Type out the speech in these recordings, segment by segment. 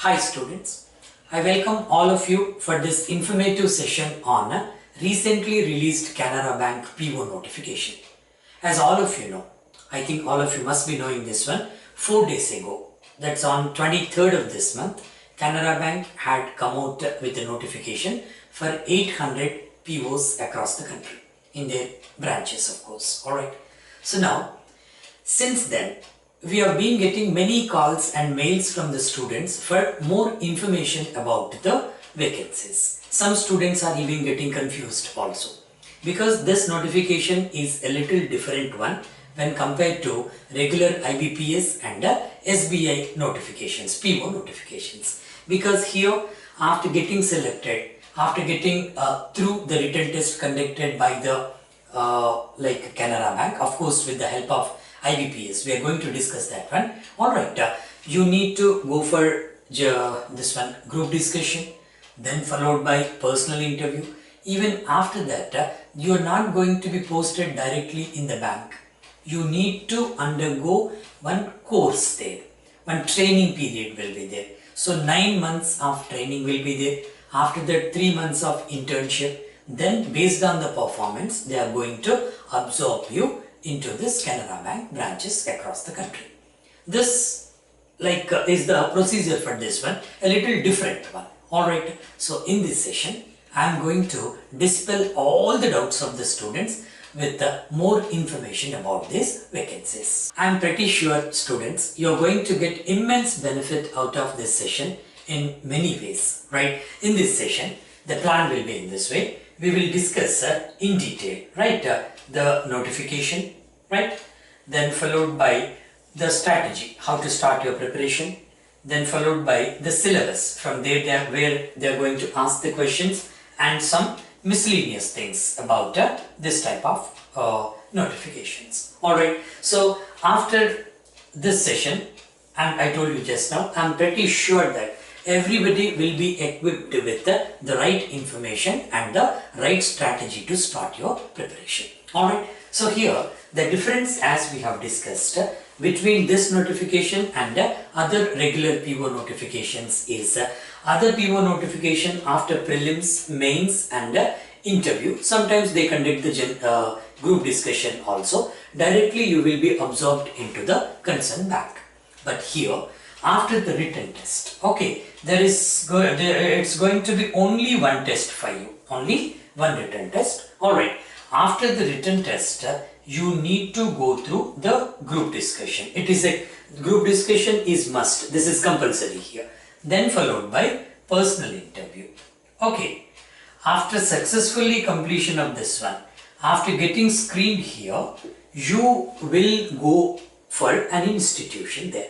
Hi students, I welcome all of you for this informative session on a recently released Canara Bank PO notification. As all of you know, I think all of you must be knowing this one, 4 days ago, that's on 23rd of this month, Canara Bank had come out with a notification for 800 POs across the country, in their branches of course, alright. So now, since then, we have been getting many calls and mails from the students for more information about the vacancies. Some students are even getting confused also because this notification is a little different one when compared to regular IBPS and SBI notifications, PO notifications. Because here, after getting selected, after getting through the written test conducted by the Canara Bank, of course with the help of IBPS, we are going to discuss that one. Alright, you need to go for this one, group discussion, then followed by personal interview. Even after that, you are not going to be posted directly in the bank. You need to undergo one course there, one training period will be there. So 9 months of training will be there. After that 3 months of internship, then based on the performance, they are going to absorb you into this Canara Bank branches across the country. This is the procedure for this one, a little different one. Alright, so in this session, I am going to dispel all the doubts of the students with more information about these vacancies. I am pretty sure students, you are going to get immense benefit out of this session in many ways, right? In this session, the plan will be in this way. We will discuss in detail, right, the notification, right, then followed by the strategy, how to start your preparation, then followed by the syllabus, from there where they are going to ask the questions and some miscellaneous things about this type of notifications. Alright, so after this session, and I told you just now, I am pretty sure that everybody will be equipped with the right information and the right strategy to start your preparation. Alright, so here the difference, as we have discussed, between this notification and other regular PO notifications is other PO notification after prelims, mains and interview. Sometimes they conduct the group discussion also. Directly you will be absorbed into the concerned bank. But here, after the written test, okay, it's going to be only one test for you, only one written test. Alright, after the written test, you need to go through the group discussion. It is a group discussion is must. This is compulsory here. Then followed by personal interview. Okay, after successfully completion of this one, after getting screened here, you will go for an institution there.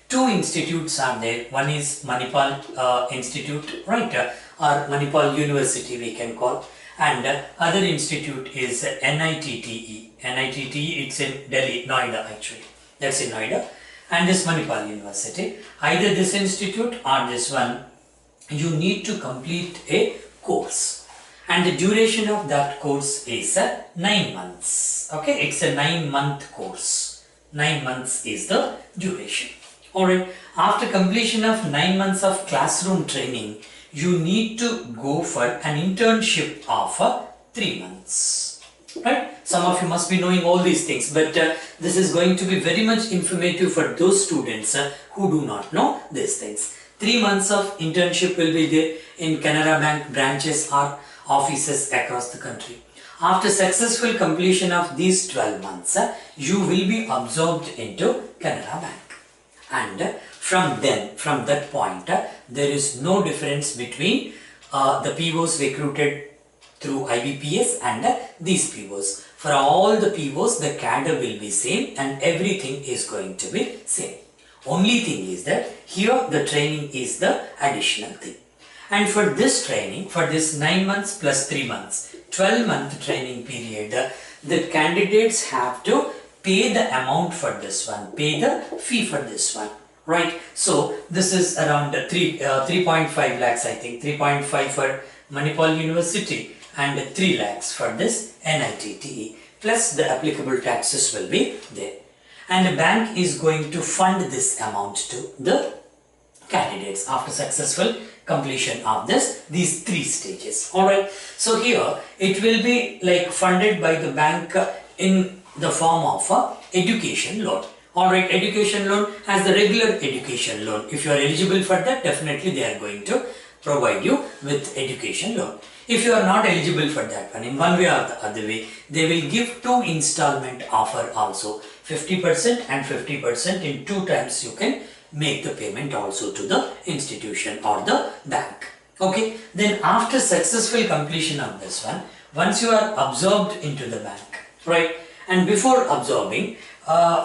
2 institutes are there. One is Manipal Institute, right, or Manipal University we can call, and other institute is NITTE. NITTE, it's in Delhi, Noida actually. That's in Noida. And this Manipal University. Either this institute or this one, you need to complete a course. And the duration of that course is 9 months. Okay, it's a 9-month course. 9 months is the duration. Alright, after completion of 9 months of classroom training, you need to go for an internship of 3 months. Right? Some of you must be knowing all these things, but this is going to be very much informative for those students who do not know these things. 3 months of internship will be there in Canara Bank branches or offices across the country. After successful completion of these 12 months, you will be absorbed into Canara Bank. And from that point, there is no difference between the POs recruited through IBPS and these POs. For all the POs, the cadre will be same and everything is going to be same. Only thing is that here the training is the additional thing. And for this training, for this 9 months plus 3 months, 12-month training period, the candidates have to pay the amount for this one, pay the fee for this one, right? So this is around 3.5 lakhs, I think, 3.5 for Manipal University and 3 lakhs for this NITTE, plus the applicable taxes will be there. And the bank is going to fund this amount to the candidates after successful completion of these 3 stages. Alright, so here it will be like funded by the bank in the form of a education loan. Alright, education loan as the regular education loan. If you are eligible for that, definitely they are going to provide you with education loan. If you are not eligible for that one, in one way or the other way, they will give 2 installment offer also, 50% and 50%. In 2 times you can make the payment also to the institution or the bank. Okay, then after successful completion of this one, once you are absorbed into the bank, right, and before absorbing,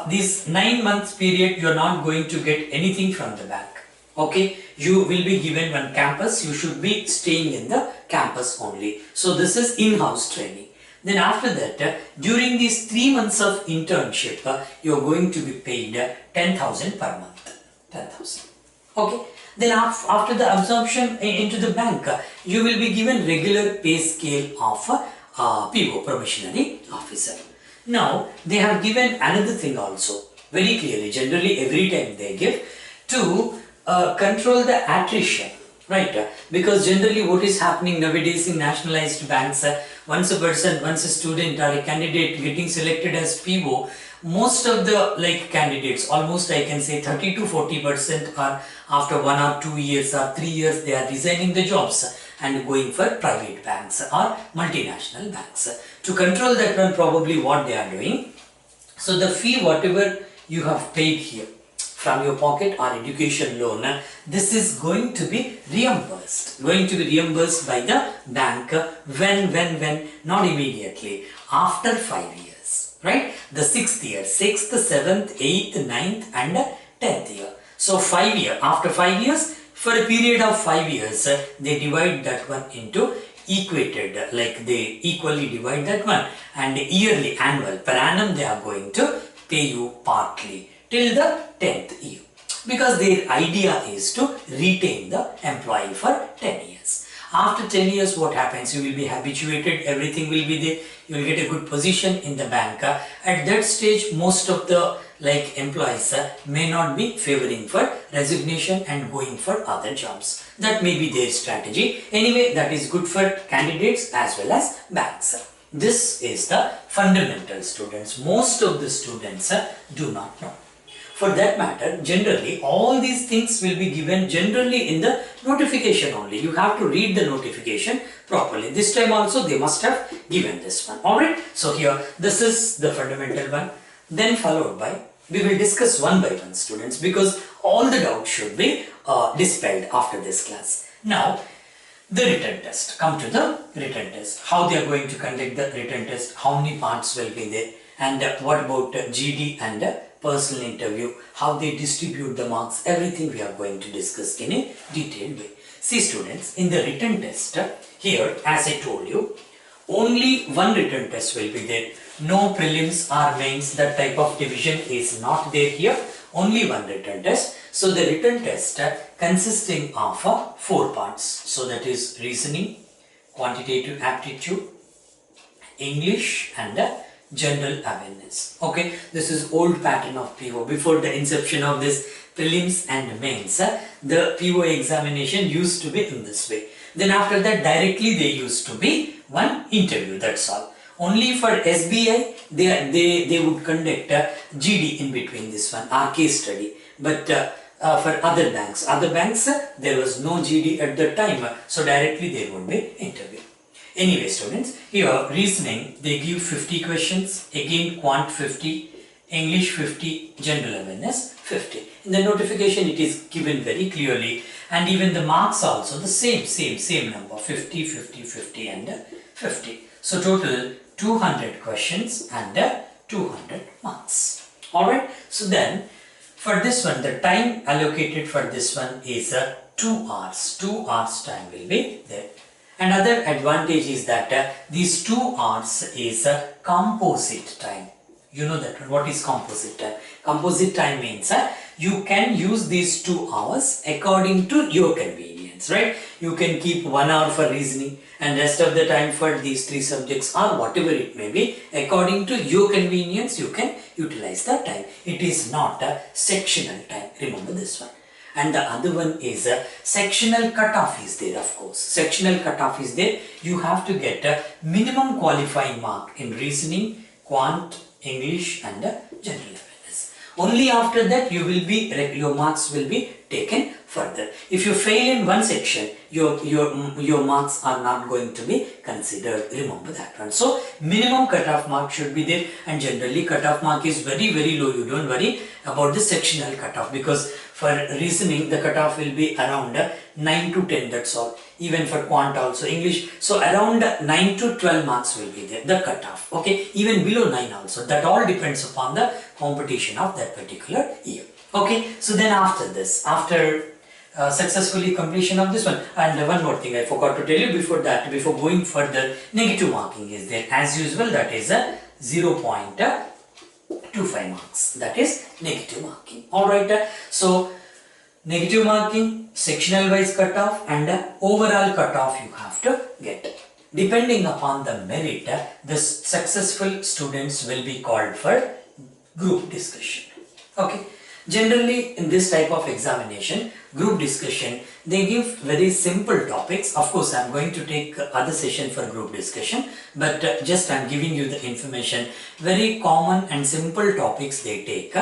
this 9 months period you are not going to get anything from the bank. Okay, you will be given one campus, you should be staying in the campus only. So this is in-house training. Then after that, during these 3 months of internship, you are going to be paid 10,000 per month. 10,000. Okay. Then after the absorption into the bank, you will be given regular pay scale of PO, probationary officer. Now, they have given another thing also, very clearly, generally every time they give, to control the attrition, right? Because generally what is happening nowadays in nationalized banks, once a student or a candidate getting selected as PO, most of the candidates, almost I can say 30 to 40% are after 1 or 2 years or 3 years, they are resigning the jobs and going for private banks or multinational banks. To control that one, probably what they are doing, so the fee whatever you have paid here from your pocket or education loan, this is going to be reimbursed. By the bank when not immediately, after 5 years, right? The 6th year, 6th, 7th, 8th, 9th and 10th year. So 5 years, after 5 years, for a period of 5 years, they divide that one into equated, like they equally divide that one, and yearly, annual, per annum they are going to pay you partly till the 10th year, because their idea is to retain the employee for 10 years. After 10 years, what happens? You will be habituated, everything will be there, you will get a good position in the bank. At that stage, most of the employees may not be favoring for resignation and going for other jobs. That may be their strategy. Anyway, that is good for candidates as well as banks. This is the fundamental, students. Most of the students do not know. For that matter, generally all these things will be given generally in the notification only. You have to read the notification properly. This time also they must have given this one. Alright, so here this is the fundamental one. Then followed by, we will discuss one by one, students, because all the doubts should be dispelled after this class. Now, the written test. Come to the written test. How they are going to conduct the written test, how many parts will be there, and what about GD and personal interview, how they distribute the marks, everything we are going to discuss in a detailed way. See, students, in the written test, here, as I told you, only one written test will be there. No prelims or mains, that type of division is not there here. Only one written test. So the written test consisting of 4 parts. So that is reasoning, quantitative aptitude, English and general awareness. Okay, this is old pattern of PO. Before the inception of this prelims and mains, the PO examination used to be in this way. Then after that, directly they used to be one interview, that's all. Only for SBI, they would conduct GD in between this one, or case study. But for other banks, there was no GD at the time, so directly there would be interview. Anyway, students, here reasoning, they give 50 questions, again quant 50, English 50, general awareness 50. In the notification, it is given very clearly, and even the marks also the same number, 50, 50, 50 and 50. So total 200 questions and 200 marks. Alright, so then for this one, the time allocated for this one is 2 hours. 2 hours time will be there. Another advantage is that these 2 hours is composite time. You know that what is composite time? Composite time means you can use these 2 hours according to your convenience, right? You can keep 1 hour for reasoning and rest of the time for these 3 subjects or whatever it may be. According to your convenience, you can utilize that time. It is not a sectional time. Remember this one. and the other one is a sectional cutoff is there, of course. Sectional cutoff is there. You have to get a minimum qualifying mark in reasoning, quant, English and general awareness. Only after that your marks will be taken further. If you fail in one section, your marks are not going to be considered. Remember that one. So minimum cutoff mark should be there, and generally cutoff mark is very low. You don't worry about the sectional cutoff, because for reasoning the cutoff will be around 9 to 10, that's all. Even for quant also, English, so around 9 to 12 marks will be there, the cutoff. Okay, even below 9 also. That all depends upon the competition of that particular year. Okay, so then after this, after successfully completion of this one, and one more thing I forgot to tell you before that, before going further, negative marking is there as usual. That is a 0.25 marks. That is negative marking. Alright, so negative marking, sectional wise cutoff and overall cutoff you have to get. Depending upon the merit, the successful students will be called for group discussion. Okay. Generally in this type of examination, group discussion, they give very simple topics. Of course, I am going to take other session for group discussion, but just I am giving you the information. Very common and simple topics they take.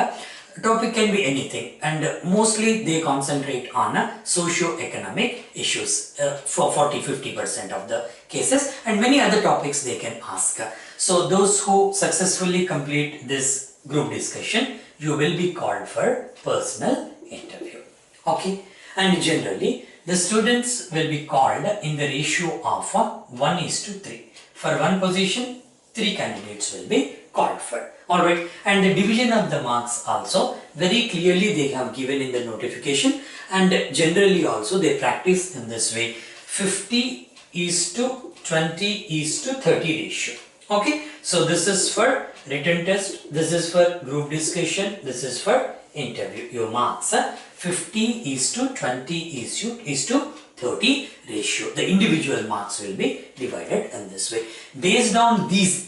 Topic can be anything, and mostly they concentrate on socio-economic issues for 40-50% of the cases, and many other topics they can ask. So those who successfully complete this group discussion, you will be called for personal interview. Okay, and generally the students will be called in the ratio of 1:3. For one position, 3 candidates will be called for. Alright, and the division of the marks also very clearly they have given in the notification, and generally also they practice in this way: 50:20:30 ratio. Okay, so this is for written test, this is for group discussion, this is for interview. Your marks 50:20:30 ratio. The individual marks will be divided in this way. Based on these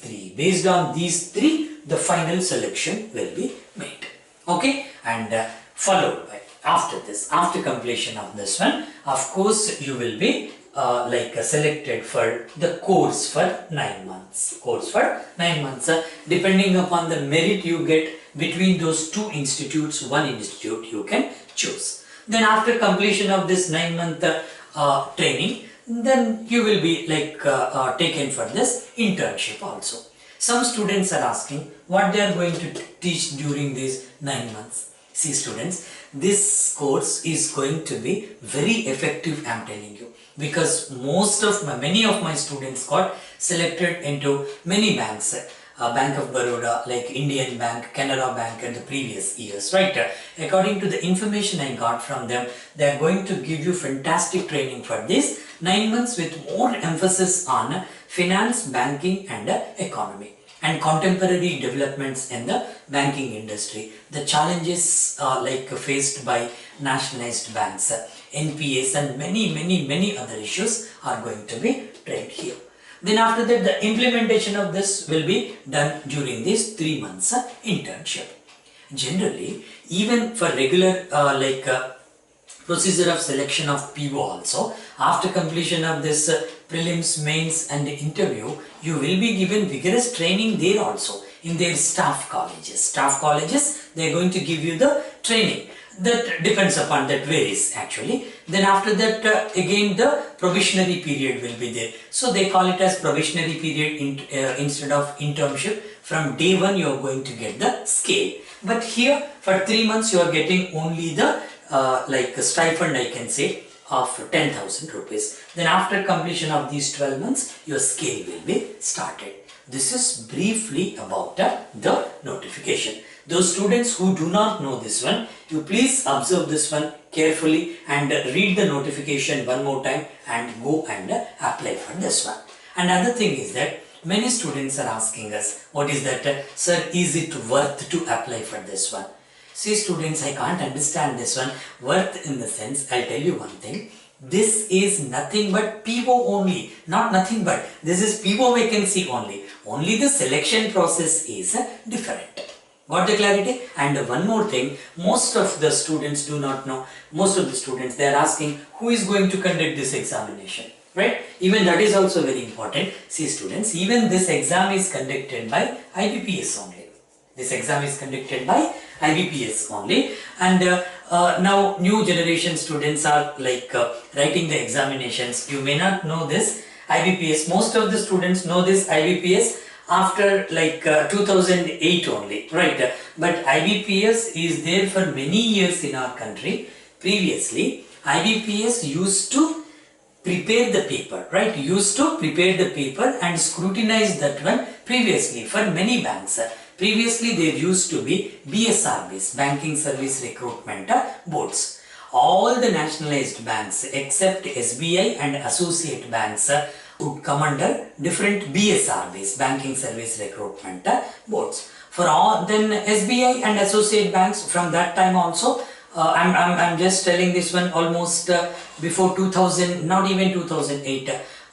three, the final selection will be made. Okay, and followed by, after this, after completion of this one, of course you will be selected for the course for 9 months. Depending upon the merit you get between those two institutes, one institute you can choose. Then after completion of this 9-month training, then you will be taken for this internship also. Some students are asking what they are going to teach during these 9 months. See students, this course is going to be very effective, I am telling you, because many of my students got selected into many banks, Bank of Baroda, like Indian Bank, Canara Bank and the previous years, right? According to the information I got from them, they are going to give you fantastic training for this 9 months with more emphasis on finance, banking and economy and contemporary developments in the banking industry. The challenges faced by nationalized banks, NPAs and many other issues are going to be trained here. Then after that, the implementation of this will be done during this 3 months internship. Generally, even for regular procedure of selection of PO also, after completion of this prelims, mains and interview, you will be given vigorous training there also in their staff colleges. They are going to give you the training. That depends upon, that varies actually. Then after that again the probationary period will be there. So they call it as probationary period instead of internship. From day 1 you are going to get the scale. But here for 3 months you are getting only the stipend, I can say, of 10,000 rupees. Then after completion of these 12 months your scale will be started. This is briefly about the notification. Those students who do not know this one, you please observe this one carefully and read the notification one more time and go and apply for this one. Another thing is that many students are asking us, what is that, sir, is it worth to apply for this one? See students, I can't understand this one. Worth in the sense, I'll tell you one thing. This is nothing but PO only, not nothing but. This is PO vacancy only. Only the selection process is different. Got the clarity? And one more thing, most of the students do not know, most of the students, they are asking who is going to conduct this examination, right? Even that is also very important. See students, even this exam is conducted by IBPS only. This exam is conducted by IBPS only, and now new generation students are like writing the examinations. You may not know this IBPS. Most of the students know this IBPS after like 2008 only, right? But IBPS is there for many years in our country. Previously, IBPS used to prepare the paper, right? Used to prepare the paper and scrutinize that one previously for many banks. Previously, there used to be BSRBs, Banking Service Recruitment Boards. All the nationalized banks except SBI and associate banks would come under different BSRBs, Banking Service Recruitment Boards. For all then SBI and associate banks from that time also, I'm just telling this one almost before 2000, not even 2008,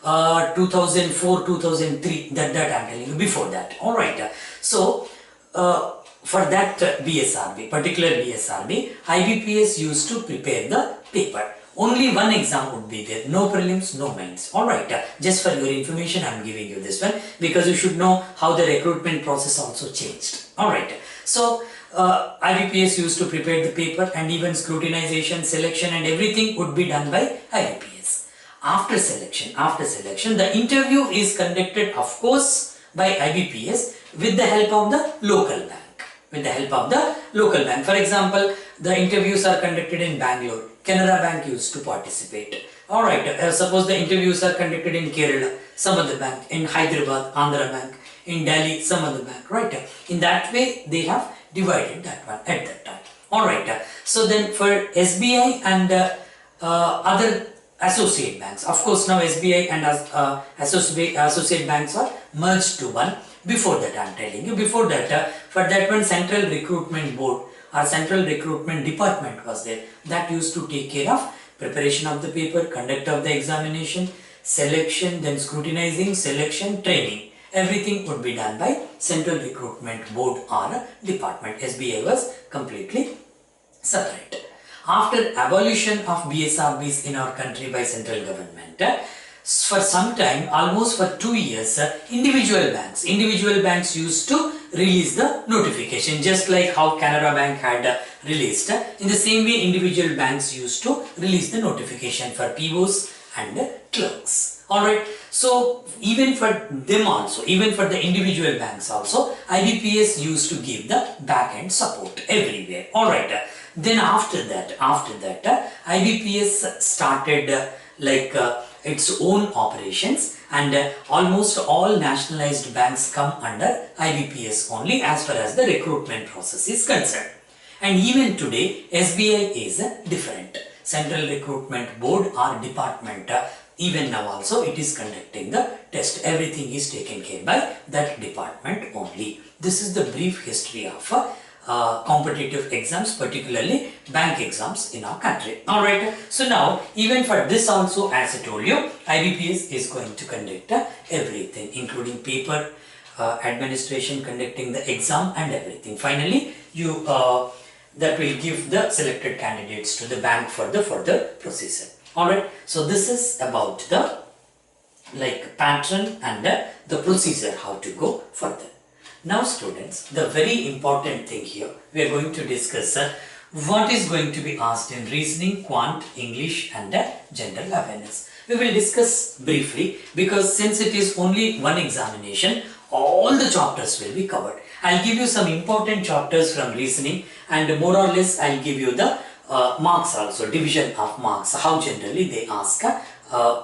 2004, 2003, that I'm telling you, before that. Alright, so for that BSRB, particular BSRB, IBPS used to prepare the paper. Only one exam would be there, no prelims, no mains. Alright, just for your information, I'm giving you this one because you should know how the recruitment process also changed. Alright, so IBPS used to prepare the paper and even scrutinization, selection and everything would be done by IBPS. After selection, the interview is conducted of course by IBPS with the help of the local bank. For example, the interviews are conducted in Bangalore. Canara Bank used to participate. Alright, suppose the interviews are conducted in Kerala, some other bank, in Hyderabad, Andhra Bank, in Delhi, some other bank, right? In that way, they have divided that one at that time. Alright, so then for SBI and other associate banks, of course now SBI and associate banks are merged to one. Before that, I'm telling you, before that, for that one Central Recruitment Board or Central Recruitment Department was there that used to take care of preparation of the paper, conduct of the examination, selection, then scrutinizing, selection, training. Everything would be done by Central Recruitment Board or Department. SBI was completely separate. After abolition of BSRBs in our country by central government, for some time, almost for 2 years, individual banks used to release the notification, just like how Canara Bank had released. In the same way, individual banks used to release the notification for POs and clerks. Alright, so even for them also, even for the individual banks also, IBPS used to give the back-end support everywhere. Alright, then after that, IBPS started its own operations, and almost all nationalized banks come under IBPS only as far as the recruitment process is concerned. And even today, SBI is different. Central Recruitment Board or Department, even now also it is conducting the test. Everything is taken care by that department only. This is the brief history of competitive exams, particularly bank exams in our country. Alright, so now even for this also, as I told you, IBPS is going to conduct everything, including paper, administration, conducting the exam and everything. Finally, you that will give the selected candidates to the bank for the further procedure. Alright, so this is about the pattern and the procedure, how to go further. Now students, the very important thing here, we are going to discuss what is going to be asked in reasoning, quant, English and general awareness. We will discuss briefly because since it is only one examination, all the chapters will be covered. I'll give you some important chapters from reasoning and more or less I'll give you the marks also, division of marks, how generally they ask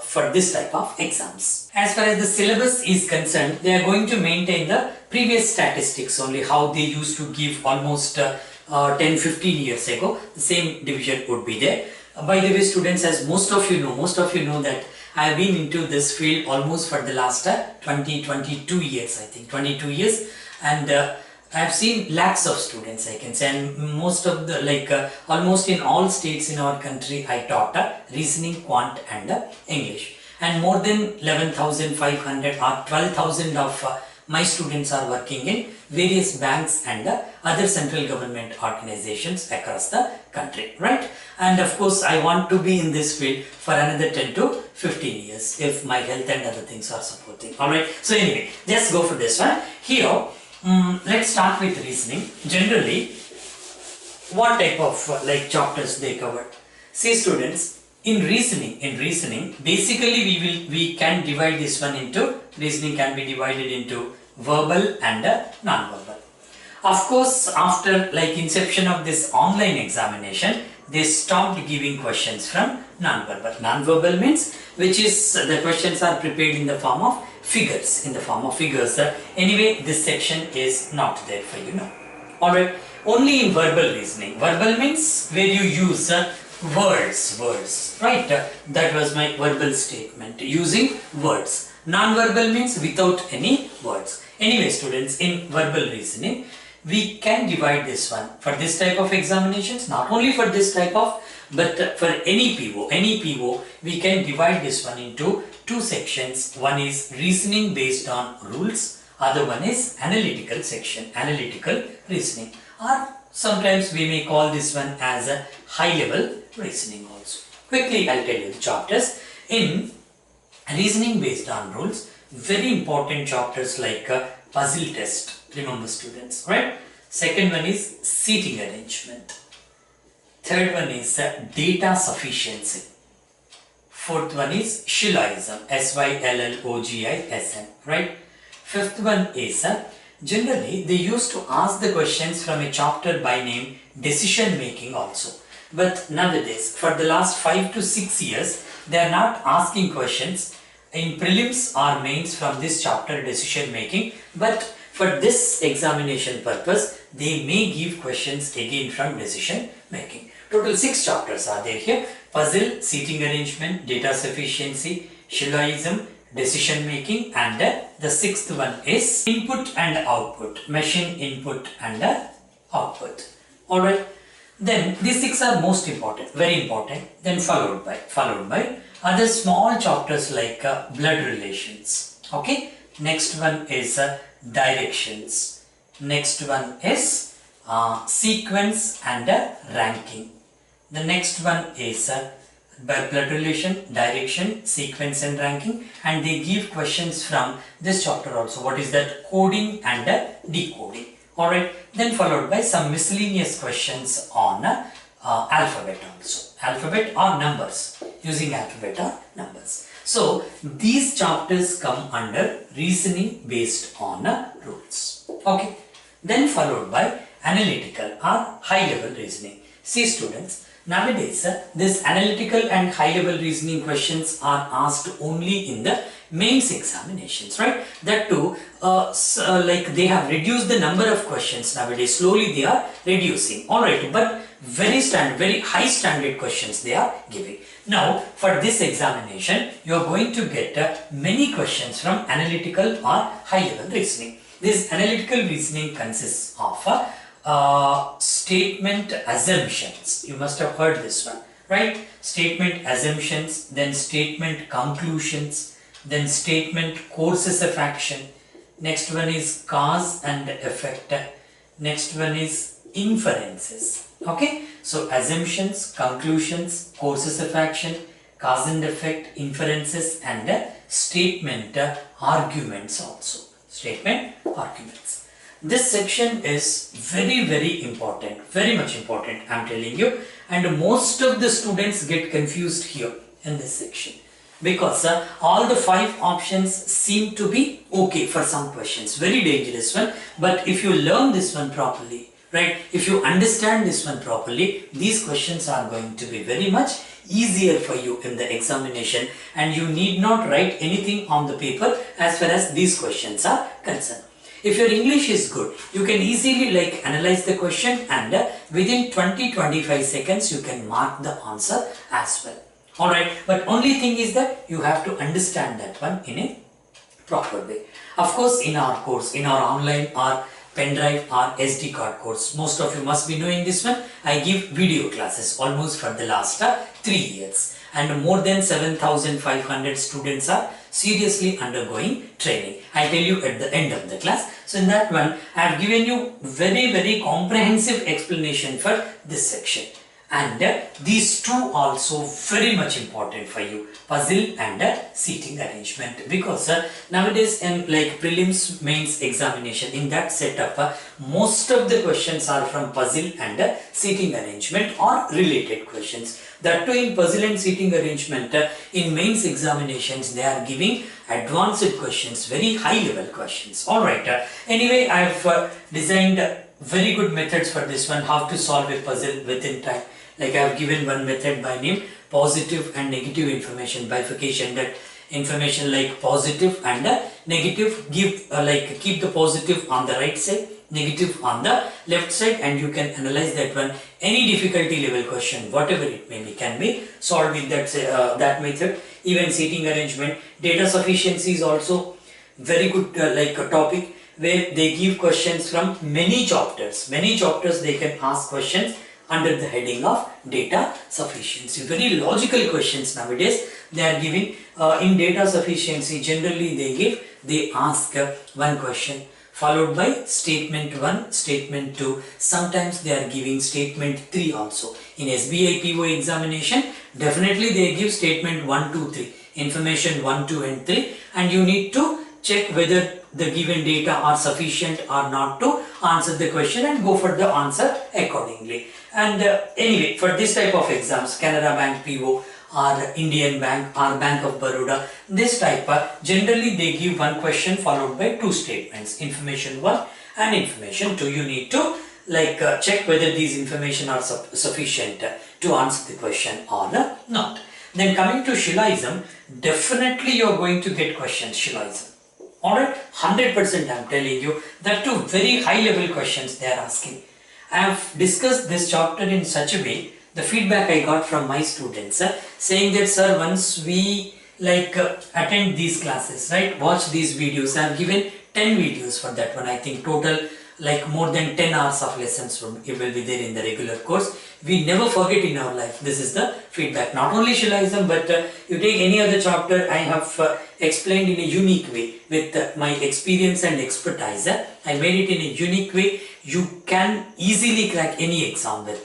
for this type of exams. As far as the syllabus is concerned, they are going to maintain the previous statistics only, how they used to give almost 10-15 years ago. The same division would be there. By the way students, as most of you know that I have been into this field almost for the last 22 years, I think 22 years, and I have seen lakhs of students, I can say, and most of the almost in all states in our country I taught reasoning, quant and English, and more than 11,500 or 12,000 of my students are working in various banks and other central government organizations across the country, right? And of course, I want to be in this field for another 10 to 15 years if my health and other things are supporting. Alright, so anyway, just go for this one. Here, let's start with reasoning. Generally, what type of chapters they covered? See students, in reasoning, basically we can divide this one into, reasoning can be divided into verbal and non-verbal. Of course, after inception of this online examination, they stopped giving questions from non-verbal. Non-verbal means which is the questions are prepared in the form of figures. Anyway, this section is not there for you now. Alright, only in verbal reasoning. Verbal means where you use words, right? That was my verbal statement, using words. Non-verbal means without any words. Anyway, students, in verbal reasoning, we can divide this one for this type of examinations, not only for this type of, but for any PO, we can divide this one into two sections. One is reasoning based on rules, other one is analytical section, analytical reasoning, or sometimes we may call this one as a high level reasoning also. Quickly, I'll tell you the chapters. In reasoning based on rules, very important chapters like puzzle test. Remember students, right? Second one is seating arrangement. Third one is data sufficiency. Fourth one is Shillogism, SYLLOGISM, right? Fifth one is generally they used to ask the questions from a chapter by name decision making also. But nowadays, for the last 5 to 6 years, they are not asking questions in prelims or mains from this chapter decision making, but for this examination purpose, they may give questions again from decision making. Total 6 chapters are there here: puzzle, seating arrangement, data sufficiency, Shillogism, decision making, and the sixth one is input and output, machine input and output. Alright, then these 6 are most important, very important. Then followed by other small chapters like blood relations. Okay, next one is directions. Next one is sequence and ranking. The next one is blood relation, direction, sequence and ranking, and they give questions from this chapter also. What is that? Coding and decoding. Alright, then followed by some miscellaneous questions on alphabet also. Alphabet or numbers, using alphabet or numbers. So, these chapters come under reasoning based on rules. Okay, then followed by analytical or high level reasoning. See students, nowadays this analytical and high level reasoning questions are asked only in the mains examinations, right? That too, they have reduced the number of questions nowadays. Slowly they are reducing. Alright, but very high standard questions they are giving. Now, for this examination, you are going to get many questions from analytical or high level reasoning. This analytical reasoning consists of statement assumptions. You must have heard this one, right? Statement assumptions, then statement conclusions, then statement courses of action. Next one is cause and effect. Next one is inferences. Okay, so assumptions, conclusions, courses of action, cause and effect, inferences, and statement arguments also. Statement arguments. This section is very important, very much important, I am telling you, and most of the students get confused here in this section, because all the 5 options seem to be okay for some questions, very dangerous one, but if you learn this one properly, right, if you understand this one properly, these questions are going to be very much easier for you in the examination, and you need not write anything on the paper as far as these questions are concerned. If your English is good, you can easily analyze the question, and within 20-25 seconds you can mark the answer as well. Alright, but only thing is that you have to understand that one in a proper way. Of course, in our course, in our online or pen drive or SD card course, most of you must be knowing this one. I give video classes almost for the last 3 years. and more than 7,500 students are seriously undergoing training. I'll tell you at the end of the class. So in that one, I have given you very comprehensive explanation for this section. And these two also very much important for you, puzzle and seating arrangement, because nowadays in like prelims mains examination, in that setup most of the questions are from puzzle and seating arrangement or related questions. That too, in puzzle and seating arrangement, in mains examinations they are giving advanced questions, very high level questions. Alright, anyway, I have designed very good methods for this one, how to solve a puzzle within time. Like I have given one method by name positive and negative information bifurcation, that information like positive and negative, give like keep the positive on the right side, negative on the left side, and you can analyze that one. Any difficulty level question, whatever it may be, can be solved with that method. Even seating arrangement, data sufficiency is also very good like a topic where they give questions from many chapters. Many chapters they can ask questions under the heading of data sufficiency. Very logical questions nowadays they are giving in data sufficiency. Generally they ask one question followed by statement 1, statement 2. Sometimes they are giving statement 3 also. In SBI PO examination, definitely they give statement 1, 2, 3, information 1, 2 and 3, and you need to check whether the given data are sufficient or not to answer the question and go for the answer accordingly. And anyway, for this type of exams, Canara Bank PO or Indian Bank or Bank of Baroda, this type generally they give one question followed by two statements, information 1 and information 2. You need to like check whether these information are sufficient to answer the question or not. Then coming to Shillism, definitely you are going to get questions Shillism. Alright, 100% I am telling you, that too very high level questions they are asking. I have discussed this chapter in such a way, the feedback I got from my students saying that sir, once we like attend these classes, right, watch these videos, I have given 10 videos for that one. I think total like more than 10 hours of lessons will be there in the regular course. We never forget in our life. This is the feedback. Not only Shillism, but you take any other chapter, I have explained in a unique way with my experience and expertise. I made it in a unique way. You can easily crack any exam with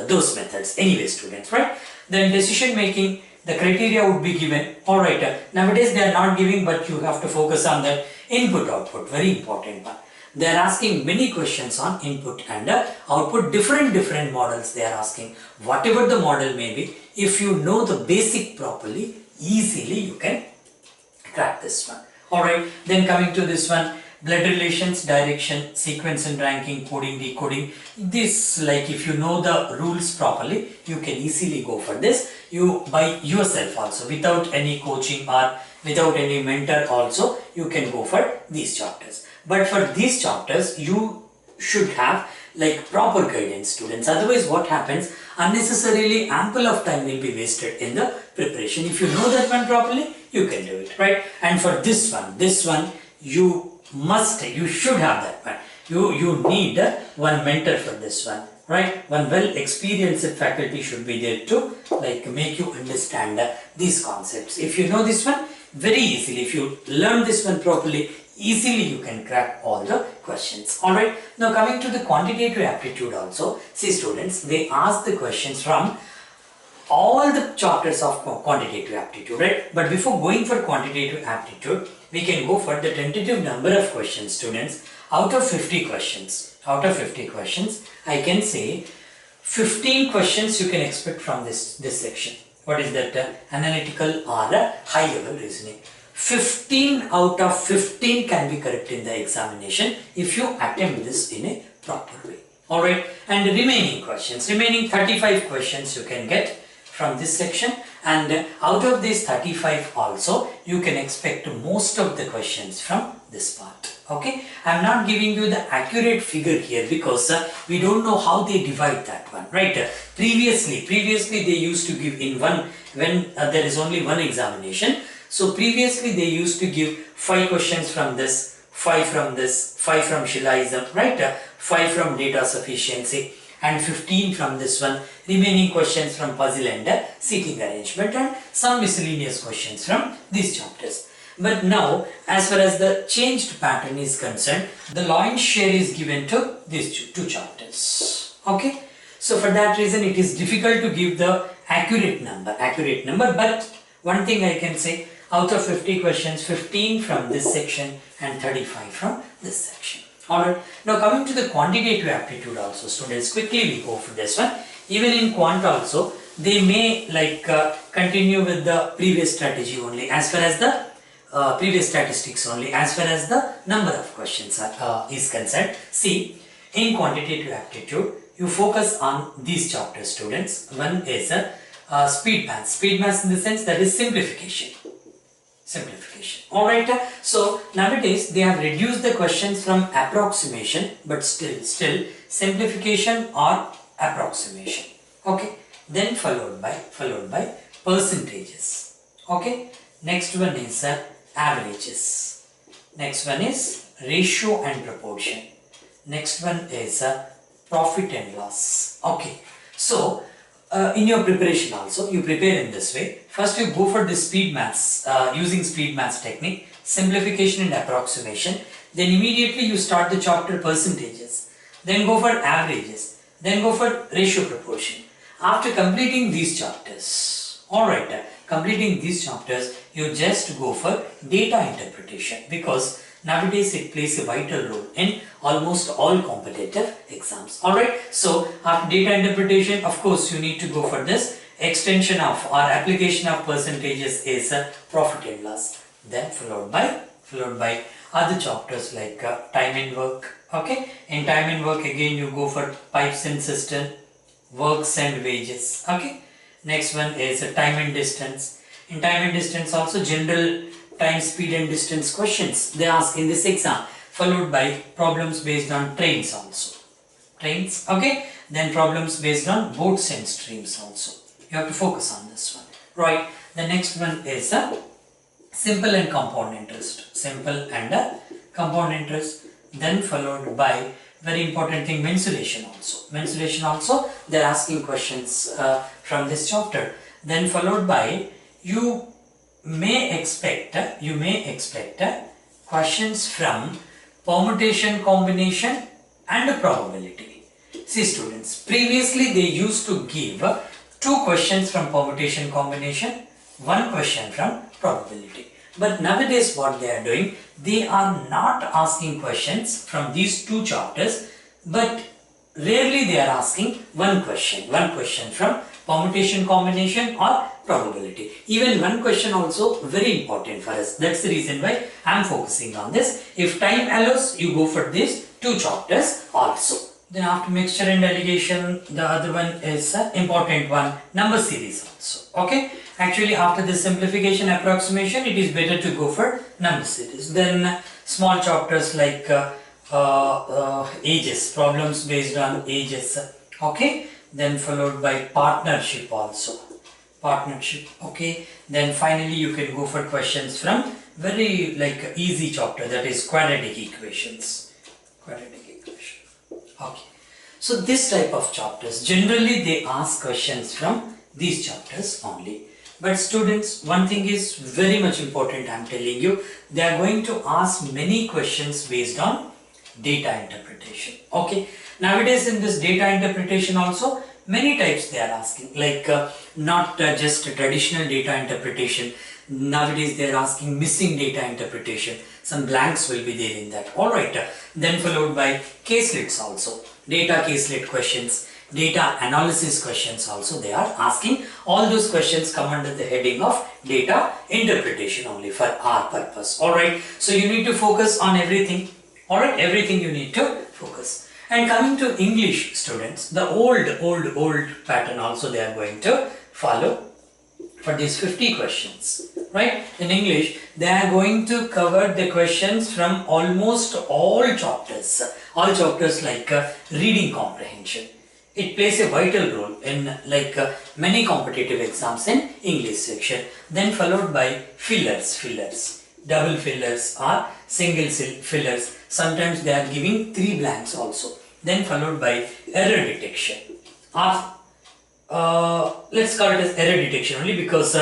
those methods. Anyway, students, right? Then decision making, the criteria would be given. Alright, nowadays they are not giving, but you have to focus on that input output. Very important one. They are asking many questions on input and output, different models they are asking. Whatever the model may be, if you know the basic properly, easily you can crack this one. Alright, then coming to this one, blood relations, direction, sequence and ranking, coding, decoding. This, like if you know the rules properly, you can easily go for this. You by yourself also, without any coaching or without any mentor also, you can go for these chapters. But for these chapters, you should have like proper guidance, students. Otherwise, what happens? Unnecessarily ample of time will be wasted in the preparation. If you know that one properly, you can do it, right? And for this one, you should have that one. You need one mentor for this one, right? One well experienced faculty should be there to like make you understand these concepts. If you know this one very easily, if you learn this one properly, easily you can crack all the questions. Alright, now coming to the quantitative aptitude also, see students, they ask the questions from all the chapters of quantitative aptitude, right? But before going for quantitative aptitude, we can go for the tentative number of questions, students. Out of 50 questions, I can say 15 questions you can expect from this section. What is that? Analytical or high level reasoning. 15 out of 15 can be correct in the examination if you attempt this in a proper way. Alright, and the remaining 35 questions you can get from this section, and out of these 35 also you can expect most of the questions from this part. Okay, I am not giving you the accurate figure here because we don't know how they divide that one, right? Previously they used to give in one when there is only one examination. So previously they used to give 5 questions from this, 5 from this, 5 from Shillism, right? 5 from data sufficiency, and 15 from this one. Remaining questions from puzzle and seating arrangement, and some miscellaneous questions from these chapters. But now, as far as the changed pattern is concerned, the lion's share is given to these two chapters. Okay. So for that reason, it is difficult to give the accurate number. But one thing I can say, out of 50 questions, 15 from this section and 35 from this section. Alright, now coming to the quantitative aptitude also, students, quickly we go for this one. Even in quant also, they may continue with the previous strategy only, as far as the previous statistics only, as far as the number of questions is concerned. See, in quantitative aptitude, you focus on these chapters, students. One is speed maths. Speed maths in the sense that is simplification. Alright, so nowadays they have reduced the questions from approximation, but still simplification or approximation. Okay, then followed by percentages. Okay, next one is averages. Next one is ratio and proportion. Next one is profit and loss. Okay, so in your preparation also, you prepare in this way. First you go for the speed maths, using speed maths technique, simplification and approximation. Then immediately you start the chapter percentages. Then go for averages. Then go for ratio proportion. After completing these chapters, alright, completing these chapters, you just go for data interpretation, because nowadays it plays a vital role in almost all competitive exams. Alright, so after data interpretation, of course, you need to go for this extension of or application of percentages is profit and loss. Then followed by other chapters like time and work. Okay, in time and work again you go for pipes and cistern, works and wages. Okay, next one is time and distance. In time and distance also general time, speed and distance questions they ask in this exam, followed by problems based on trains also. Trains, okay, then problems based on boats and streams also. You have to focus on this one. Right, the next one is simple and compound interest. Then followed by very important thing, mensuration also. They are asking questions from this chapter. Then followed by you may expect questions from permutation, combination and probability. See students, previously they used to give 2 questions from permutation, combination, 1 question from probability. But nowadays what they are doing, they are not asking questions from these 2 chapters, but rarely they are asking one question from permutation, combination or probability. Even 1 question also very important for us. That's the reason why I am focusing on this. If time allows, you go for these 2 chapters also. Then after mixture and alligation, the other one is important one, number series also. Okay, actually after the simplification approximation, it is better to go for number series. Then small chapters like ages, problems based on ages. Okay, then followed by partnership also. Okay, then finally you can go for questions from very easy chapter, that is quadratic equations. Okay, so this type of chapters, generally they ask questions from these chapters only. But students, one thing is very much important, I am telling you, they are going to ask many questions based on data interpretation. Okay, nowadays in this data interpretation also, many types they are asking, not just traditional data interpretation. Nowadays they are asking missing data interpretation. Some blanks will be there in that. Alright, then followed by caselets also. Data caselet questions, data analysis questions also they are asking. All those questions come under the heading of data interpretation only for our purpose. Alright, so you need to focus on everything. Alright, everything you need to focus. And coming to English students, the old pattern also they are going to follow for these 50 questions. Right? In English, they are going to cover the questions from almost all chapters like reading comprehension. It plays a vital role in many competitive exams in English section. Then followed by fillers, double fillers or single fillers. Sometimes they are giving 3 blanks also. then followed by error detection. Let's call it as error detection only because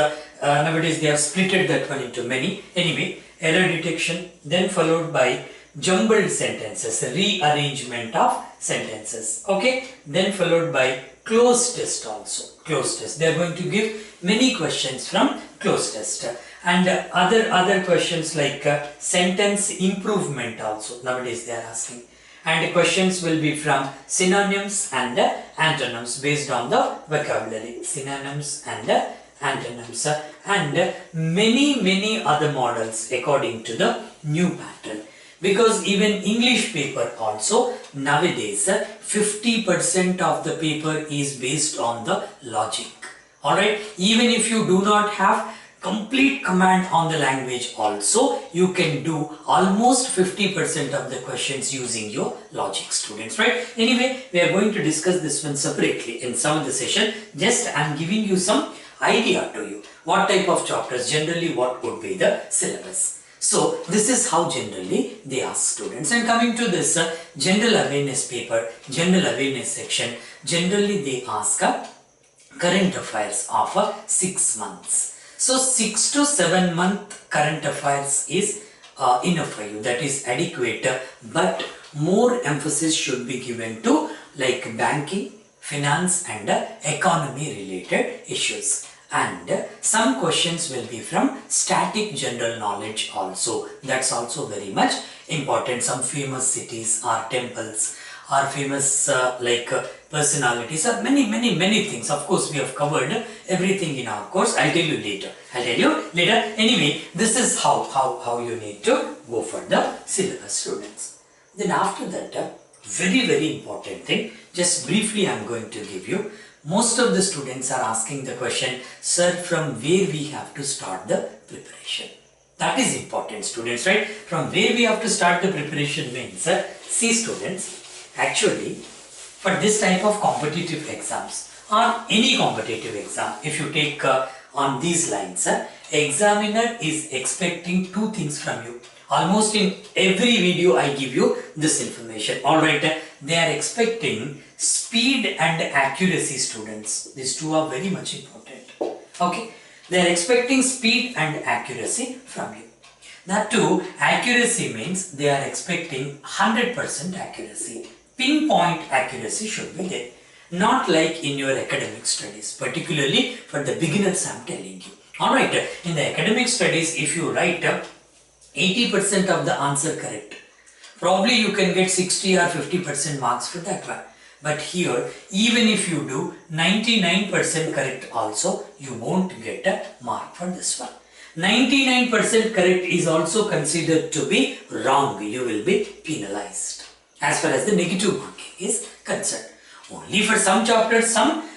nowadays they have splitted that one into many. Anyway, error detection, then followed by jumbled sentences, rearrangement of sentences. Okay, then followed by cloze test also. Cloze test. They are going to give many questions from cloze test. And other questions like sentence improvement also nowadays they are asking. And questions will be from synonyms and antonyms based on the vocabulary. Synonyms and antonyms and many other models according to the new pattern. Because even English paper also nowadays 50% of the paper is based on the logic. Alright, even if you do not have complete command on the language also, you can do almost 50% of the questions using your logic, students, right? Anyway, we are going to discuss this one separately in some of the session. Just I am giving you some idea to you. What type of chapters, generally what would be the syllabus. So, this is how generally they ask students. And coming to this general awareness paper, general awareness section, generally they ask current affairs of 6 months. So 6 to 7 month current affairs is enough for you, that is adequate, but more emphasis should be given to like banking, finance and economy related issues. And some questions will be from static general knowledge also. That's also very much important. Some famous cities or temples or famous personalities or many things. Of course, we have covered everything in our course. I'll tell you later. Anyway, this is how you need to go for the syllabus, students. Then after that, very important thing, just briefly I'm going to give you. Most of the students are asking the question, sir, from where we have to start the preparation. That is important, students, right? From where we have to start the preparation means, see students, actually for this type of competitive exams or any competitive exam, if you take on these lines, examiner is expecting two things from you. Almost in every video I give you this information. Alright, they are expecting speed and accuracy, students. These two are very much important. Okay, they are expecting speed and accuracy from you. That too, accuracy means they are expecting 100% accuracy. Pinpoint accuracy should be there. Not like in your academic studies, particularly for the beginners I am telling you. Alright, in the academic studies, if you write 80% of the answer correct, probably you can get 60 or 50% marks for that one. But here, even if you do 99% correct also, you won't get a mark for this one. 99% correct is also considered to be wrong. You will be penalized as far as the negative marking is concerned. Only for some chapters, some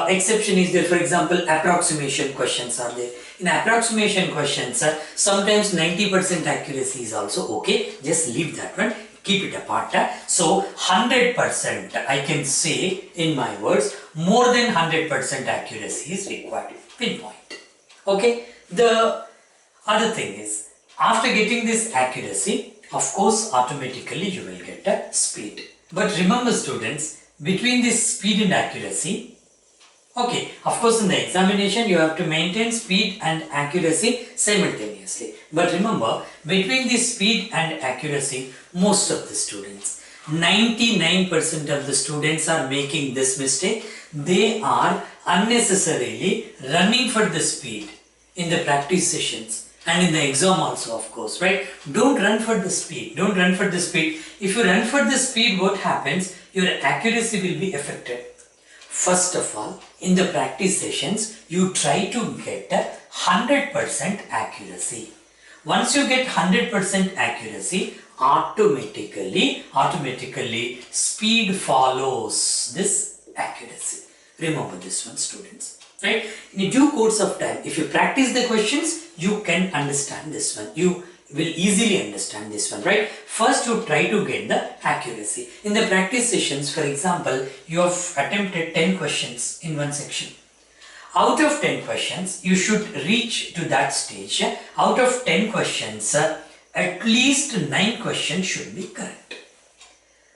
exception is there. For example, approximation questions are there. In approximation questions, sometimes 90% accuracy is also okay. Just leave that one. Keep it apart. So 100%, I can say in my words, more than 100% accuracy is required. Pinpoint. Okay. The other thing is, after getting this accuracy, of course, automatically you will get a speed. But remember, students, between this speed and accuracy, okay, of course in the examination you have to maintain speed and accuracy simultaneously. But remember, between this speed and accuracy, most of the students, 99% of the students are making this mistake. They are unnecessarily running for the speed in the practice sessions and in the exam also, of course, right? Don't run for the speed. Don't run for the speed. If you run for the speed, what happens? Your accuracy will be affected. First of all, in the practice sessions, you try to get 100% accuracy. Once you get 100% accuracy, automatically speed follows this accuracy. Remember this one, students. Right? In due course of time, if you practice the questions, you can understand this one. You will easily understand this one, right? First, you try to get the accuracy. In the practice sessions, for example, you have attempted 10 questions in one section. Out of 10 questions, you should reach to that stage. Out of 10 questions, at least 9 questions should be correct.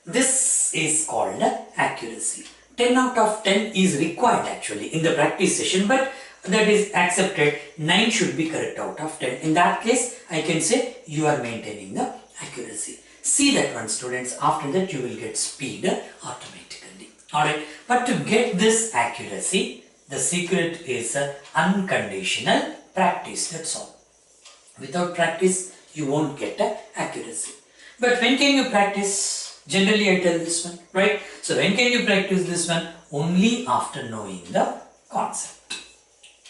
This is called accuracy. 10 out of 10 is required actually in the practice session, but that is accepted. 9 should be correct out of 10. In that case, I can say you are maintaining the accuracy. See that one, students. After that, you will get speed automatically. Alright, but to get this accuracy, the secret is unconditional practice. That's all. Without practice, you won't get accuracy. But when can you practice? Generally, I tell this one, right? So when can you practice this one? Only after knowing the concept.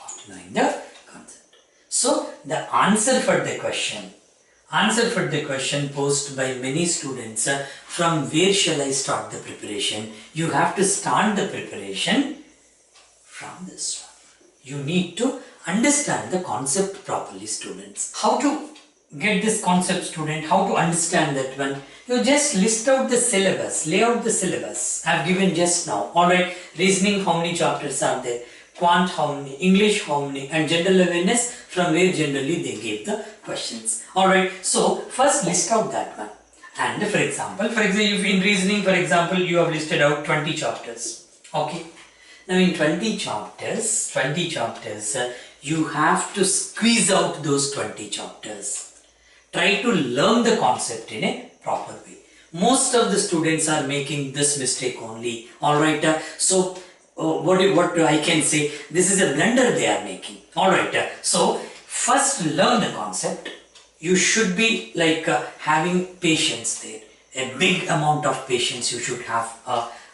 After knowing the concept. So the answer for the question posed by many students, from where shall I start the preparation? You have to start the preparation from this one. You need to understand the concept properly, students. How to get this concept, student? How to understand that one? You just list out the syllabus, lay out the syllabus I have given just now. Alright, reasoning, how many chapters are there? Quant, how many? English, how many? And general awareness, from where generally they gave the questions. Alright, so first list out that one. And for example, if in reasoning, for example, you have listed out 20 chapters. Okay. Now in 20 chapters, you have to squeeze out those 20 chapters. Try to learn the concept in a proper way. Most of the students are making this mistake only. Alright, so what I can say, this is a blunder they are making. Alright, so first learn the concept. You should be like having patience there. A big amount of patience you should have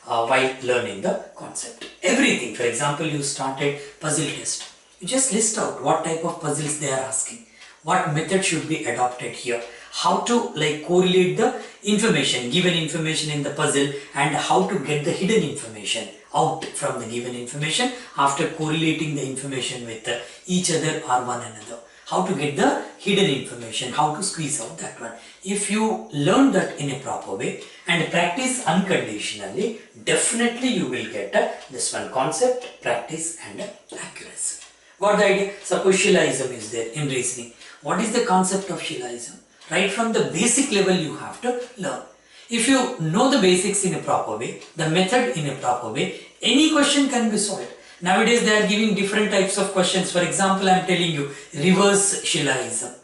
while learning the concept. Everything, for example, you started puzzle test. You just list out what type of puzzles they are asking. What method should be adopted here. How to like correlate the information, given information in the puzzle, and how to get the hidden information out from the given information after correlating the information with each other or one another. How to get the hidden information, how to squeeze out that one. If you learn that in a proper way and practice unconditionally, definitely you will get this one concept, practice and accuracy. Got the idea? Suppose Shillism is there in reasoning. What is the concept of Shillism? Right from the basic level you have to learn. If you know the basics in a proper way, the method in a proper way, any question can be solved. Nowadays they are giving different types of questions. For example, I am telling you reverse Shillism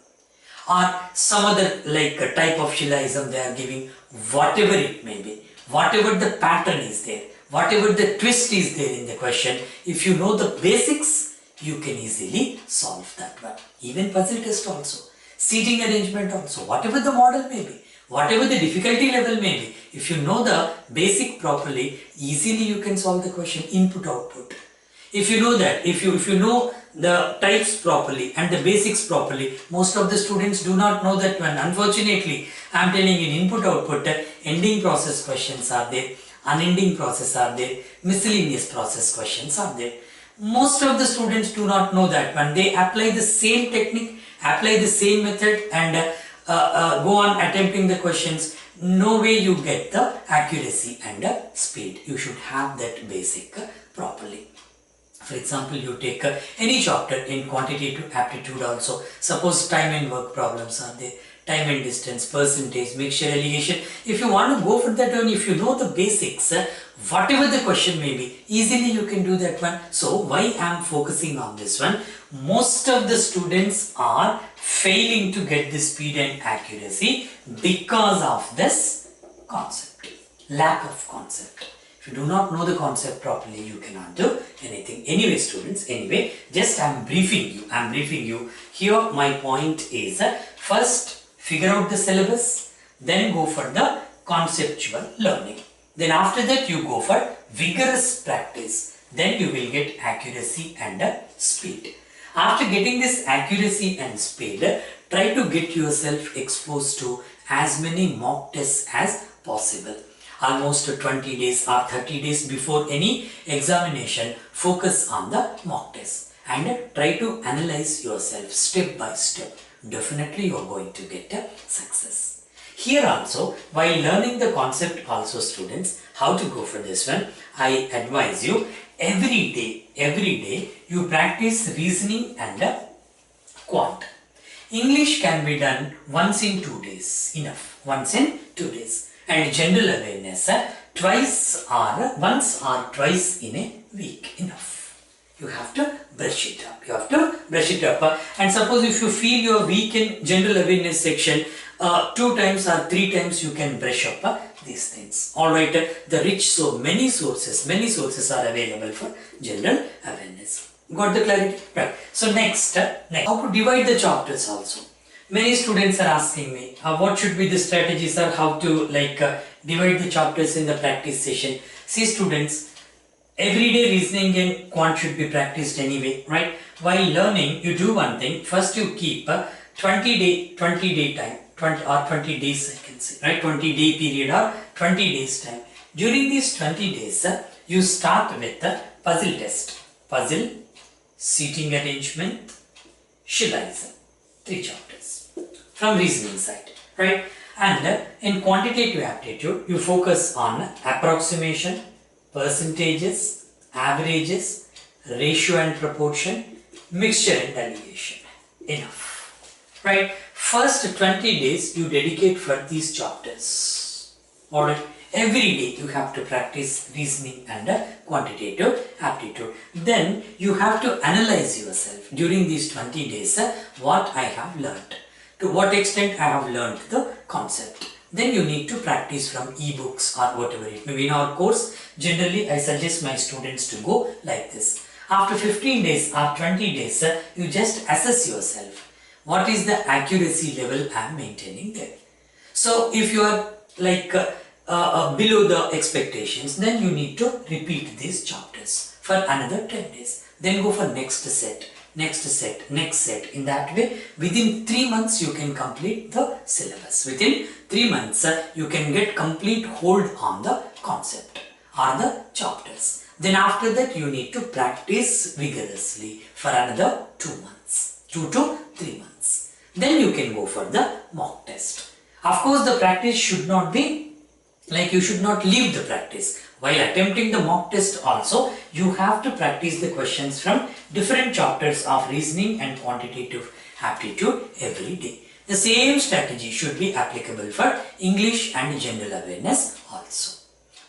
or some other like type of Shillism they are giving, whatever it may be, whatever the pattern is there, whatever the twist is there in the question, if you know the basics, you can easily solve that one. Even puzzle test also, seating arrangement also, whatever the model may be, whatever the difficulty level may be, if you know the basic properly, easily you can solve the question input output. If you know that, if you know the types properly and the basics properly, most of the students do not know that one. Unfortunately, I am telling you in input output, ending process questions are there, unending process are there, miscellaneous process questions are there. Most of the students do not know that one. They apply the same technique, apply the same method and go on attempting the questions. No way you get the accuracy and speed. You should have that basic properly. For example, you take any chapter in quantitative aptitude also. Suppose time and work problems are there, time and distance, percentage, mixture, allegation. If you want to go for that one, if you know the basics, whatever the question may be, easily you can do that one. So why I am focusing on this one? Most of the students are failing to get the speed and accuracy because of this concept, lack of concept. If you do not know the concept properly, you cannot do anything. Anyway, students, just I am briefing you. Here my point is first figure out the syllabus, then go for the conceptual learning. Then after that you go for vigorous practice. Then you will get accuracy and speed. After getting this accuracy and speed, try to get yourself exposed to as many mock tests as possible. Almost 20 days or 30 days before any examination, focus on the mock test and try to analyze yourself step by step. Definitely you are going to get a success. Here also, while learning the concept also, students, how to go for this one, I advise you every day you practice reasoning and quant. English can be done once in 2 days, enough, once in 2 days. and general awareness once or twice in a week enough. You have to brush it up. And suppose if you feel you are weak in general awareness section, 2 times or 3 times you can brush up these things. Alright, so many sources are available for general awareness. Got the clarity? Right. So next, how to divide the chapters also. Many students are asking me, what should be the strategies or how to divide the chapters in the practice session. See students, everyday reasoning and quant should be practiced anyway, right? While learning, you do one thing. First you keep 20 day time, 20 days I can say, right? 20 day period or 20 days time. During these 20 days, you start with the puzzle test. Puzzle, seating arrangement, Shillai's, 3 chapters from reasoning side, right? And in quantitative aptitude, you focus on approximation, percentages, averages, ratio and proportion, mixture and derivation. Enough, right? First 20 days you dedicate for these chapters. Alright, every day you have to practice reasoning and quantitative aptitude. Then you have to analyze yourself during these 20 days what I have learned. To what extent I have learned the concept. Then you need to practice from e-books or whatever it may be. In our course, generally I suggest my students to go like this. After 15 days or 20 days, you just assess yourself. What is the accuracy level I am maintaining there? So if you are below the expectations, then you need to repeat these chapters for another 10 days. Then go for next set. In that way, within 3 months you can complete the syllabus. Within 3 months, you can get complete hold on the concept or the chapters. Then after that, you need to practice vigorously for another 2 months, 2 to 3 months. Then you can go for the mock test. Of course, the practice should not be you should not leave the practice. While attempting the mock test also, you have to practice the questions from different chapters of reasoning and quantitative aptitude every day. The same strategy should be applicable for English and general awareness also.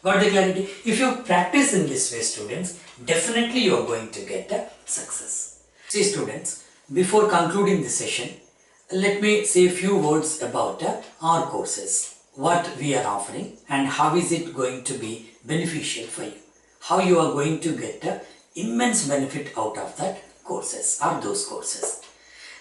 Got the clarity? If you practice in this way, students, definitely you are going to get a success. See students, before concluding the session, let me say a few words about our courses. What we are offering and how is it going to be beneficial for you. How you are going to get immense benefit out of that courses or those courses.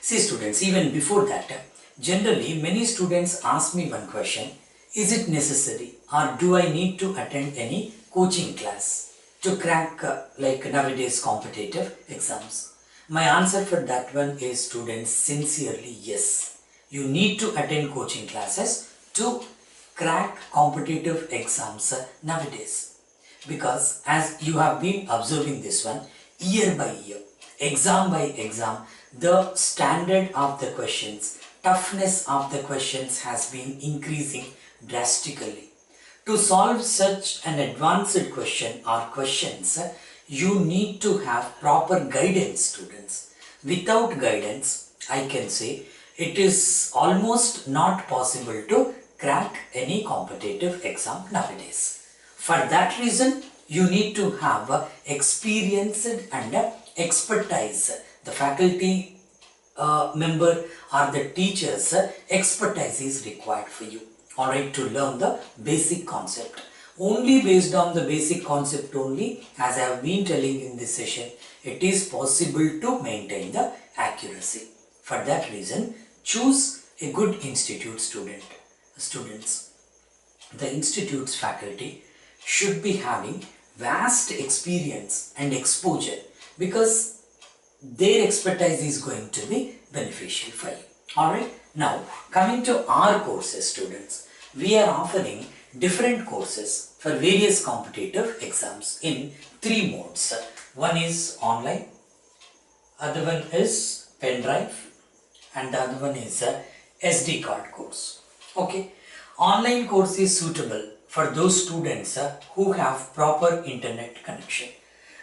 See students, even before that, generally many students ask me one question, is it necessary or do I need to attend any coaching class to crack nowadays competitive exams? My answer for that one is students, sincerely yes. You need to attend coaching classes to crack competitive exams nowadays. Because as you have been observing this one, year by year, exam by exam, the standard of the questions, toughness of the questions has been increasing drastically. To solve such an advanced question or questions, you need to have proper guidance, students. Without guidance, I can say it is almost not possible to crack any competitive exam nowadays. For that reason, you need to have experience and expertise. The faculty member or the teacher's expertise is required for you. Alright, to learn the basic concept. Only based on the basic concept only, as I have been telling in this session, it is possible to maintain the accuracy. For that reason, choose a good institute students. The institute's faculty should be having vast experience and exposure because their expertise is going to be beneficial for you. Alright, now coming to our courses, students, we are offering different courses for various competitive exams in 3 modes. One is online, other one is pen drive, and the other one is a SD card course. Okay, online course is suitable for those students who have proper internet connection.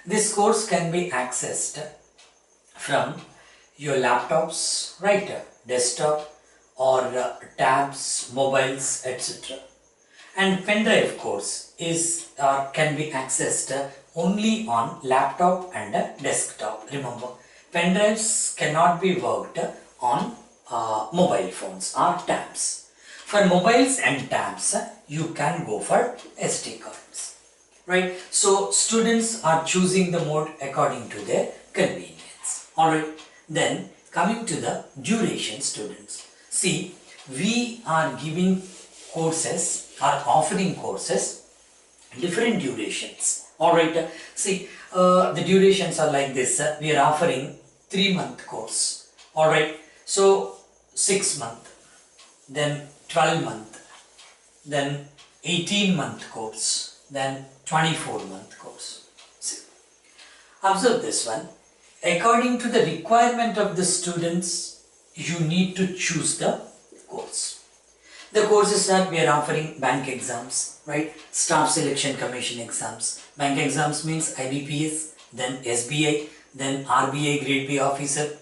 This course can be accessed from your laptops, right, desktop or tabs, mobiles, etc. And pen drive course is can be accessed only on laptop and desktop. Remember, pen drives cannot be worked on mobile phones or tabs. For mobiles and tabs, you can go for SD cards, right? So students are choosing the mode according to their convenience. Alright, then coming to the duration, students. See, we are giving courses, are offering courses, different durations. Alright, see, the durations are like this. We are offering 3-month course. Alright, so 6-month, then 12-month, then 18-month course, then 24-month course. See, observe this one. According to the requirement of the students, you need to choose the course. The courses that we are offering: bank exams, right? Staff Selection Commission exams. Bank exams means IBPS, then SBI, then RBI Grade B Officer,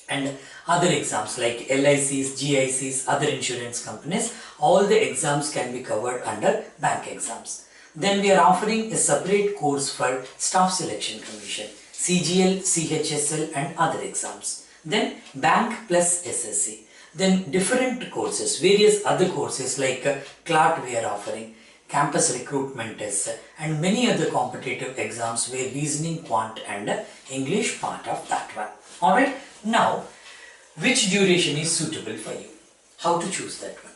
and other exams like LICs, GICs, other insurance companies. All the exams can be covered under bank exams. Then we are offering a separate course for Staff Selection Commission, CGL, CHSL and other exams. Then bank plus SSC. Then different courses, various other courses like CLERK we are offering, campus recruitment tests and many other competitive exams where reasoning, quant and English part of that one. Alright, now which duration is suitable for you? How to choose that one?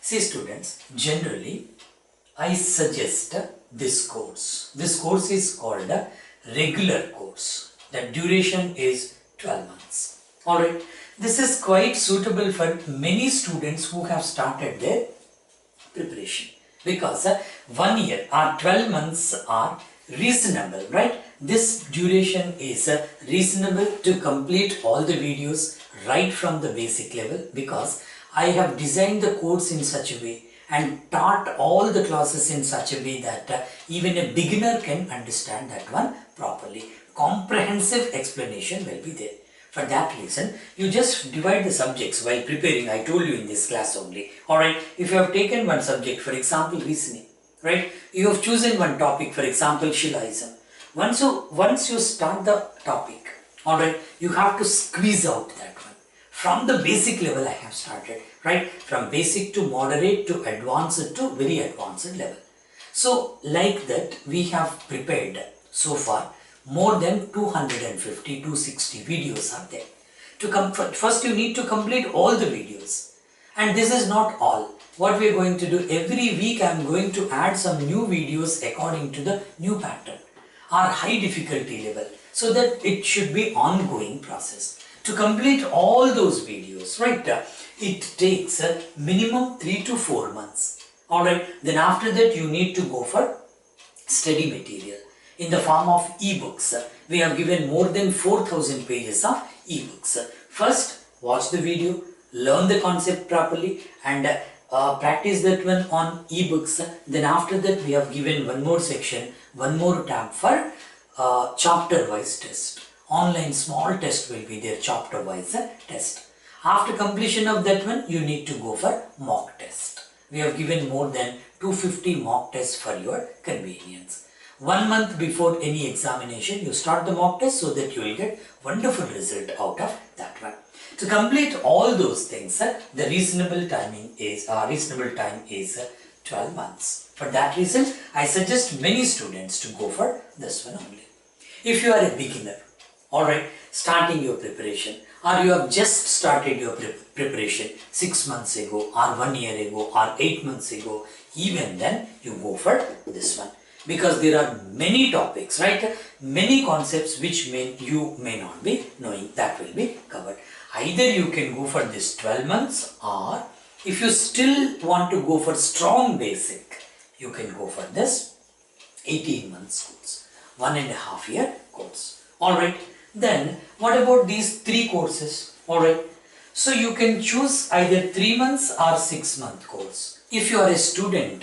See students, generally I suggest this course. This course is called a regular course. The duration is 12 months. Alright, this is quite suitable for many students who have started their preparation, because 1 year or 12 months are reasonable, right? This duration is reasonable to complete all the videos right from the basic level, because I have designed the course in such a way and taught all the classes in such a way that even a beginner can understand that one properly. Comprehensive explanation will be there. For that reason, you just divide the subjects while preparing. I told you in this class only. Alright, if you have taken one subject, for example, reasoning, right? You have chosen one topic, for example, Shivaism. Once you start the topic, alright, you have to squeeze out that one. From the basic level I have started, right? From basic to moderate to advanced to very advanced level. So like that, we have prepared so far more than 250 to 60 videos are there. First you need to complete all the videos. And this is not all. What we are going to do, every week I am going to add some new videos according to the new pattern or high difficulty level, so that it should be ongoing process. To complete all those videos, right, it takes minimum 3 to 4 months. Alright, then after that you need to go for study material in the form of e-books. We have given more than 4,000 pages of e-books. First, watch the video, learn the concept properly and practice that one on e-books. Then after that we have given one more section, one more tab for chapter wise test. Online small test will be there, chapter wise test. After completion of that one, you need to go for mock test. We have given more than 250 mock tests for your convenience. 1 month before any examination, you start the mock test so that you will get wonderful result out of that one. To complete all those things, the reasonable time is 12 months. For that reason, I suggest many students to go for this one only. If you are a beginner, alright, starting your preparation, or you have just started your preparation 6 months ago, or 1 year ago, or 8 months ago, even then you go for this one. Because there are many topics, right? Many concepts which you may not be knowing, that will be covered. Either you can go for this 12 months, or if you still want to go for strong basic, you can go for this 18 months course, 1.5 year course. Alright, then what about these 3 courses? Alright, so you can choose either 3 months or 6 month course. If you are a student